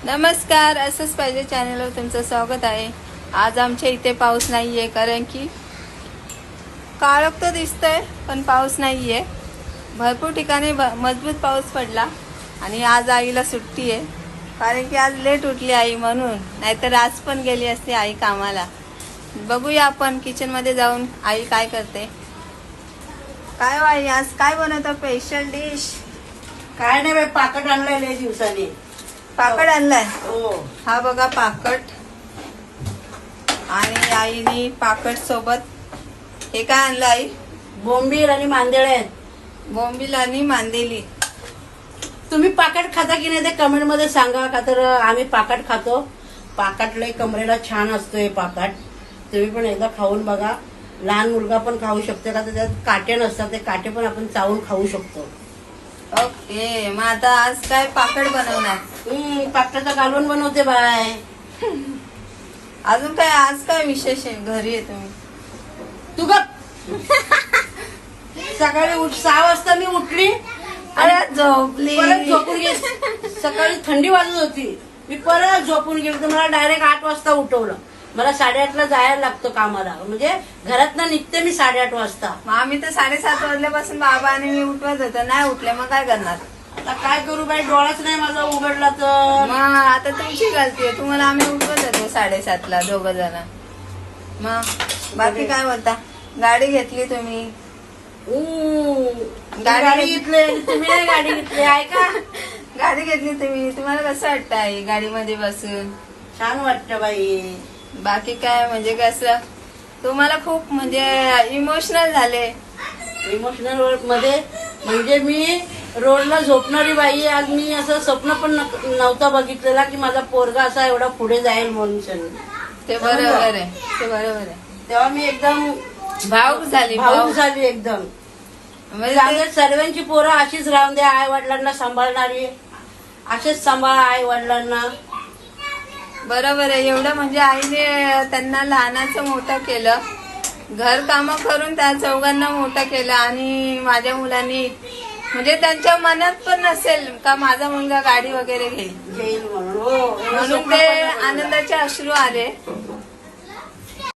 नमस्कार, असंच पाहिजे चॅनलवर तुमचं स्वागत आहे. आज आमच्या इथे पाऊस नाहीये कारण की काळोख तर दिसतंय पण पाऊस नाहीये. भरपूर ठिकाणी मजबूत पाऊस पडला आणि आज आईला सुट्टी आहे कारण की आज लेट उठली आई म्हणून, नाहीतर आज पण गेली असती आई कामाला. बघूया आपण किचन मध्ये जाऊन आई काय करते. काय हो आई, आज काय बनवतं स्पेशल डिश? काय नाही बाई, पाकट आणलंय लय दिवसांनी. पाकड आणलाय. हो, हा बघा पाकट. आणि आईनी पाकट सोबत हे काय आणलं आई? बोंबील आणि मांदेळे आहेत. बोंबील आणि मांदेली. तुम्ही पाकट खाता की नाही ते कमेंट मध्ये सांगा, का तर आम्ही पाकट खातो. पाकट लय कमरेला छान असतोय पाकट. तुम्ही पण एकदा खाऊन बघा. लहान मुलगा पण खाऊ शकतो, का तर त्यात काटे नसतात, ते काटे पण आपण चावून खाऊ शकतो. ओके, मग आता आज काय पाकड बनवणार? पाकटाचा कालवण बनवते बाय. अजून काय आज काय विशेष आहे? घरी आहे तुम्ही? तू का सकाळी 6 वाजता मी उठली परत झोपली. परत झोपून गेली. सकाळी थंडी वाजत होती, मी परत झोपून गेली तर मला डायरेक्ट 8 वाजता उठवलं. मला 8:30ला जायला लागतं कामाला, म्हणजे घरातनं निघते मी 8:30 वाजता. मग आम्ही तर 7:30 वाजल्यापासून बाबा आणि मी उठवत होतो, नाही उठले मग काय करणार? आता काय करू बाई, डोळाच नाही माझा उघडला तर. मग आता तुमची गलती आहे, तुम्हाला आम्ही उठवत होतो 7:30ला दोघं जण. मग बाकी काय बोलता? गाडी घेतली तुम्ही? गाडी घेतली, तुम्ही नाही गाडी घेतली आहे का? गाडी घेतली तुम्ही, तुम्हाला कसं वाटतं आई गाडीमध्ये बसून? छान वाटतं बाई. बाकी काय म्हणजे कसं, तुम्हाला खूप म्हणजे इमोशनल झाले? इमोशनल मध्ये म्हणजे मी रोडला झोपणारी बाई. आज मी असं स्वप्न पण नव्हता बघितलेला की माझा पोरगा असा एवढा पुढे जाईल म्हणून. ते बरोबर आहे, ते बरोबर आहे. तेव्हा मी एकदम भावूक झाली. भावूक झाली एकदम. म्हणजे सर्वांची पोरं अशीच राहून द्या, आई वडिलांना सांभाळणारी असेच सांभाळा आई वडिलांना. बरोबर आहे. एवढं म्हणजे आईने त्यांना लहानाचं मोठं केलं, घर कामं करून त्या चौघांना मोठं केलं. आणि माझ्या मुलांनी म्हणजे त्यांच्या मनात पण नसेल का माझा मुलगा गाडी वगैरे घेईल म्हणून म्हणून ते आनंदाचे अश्रू आले.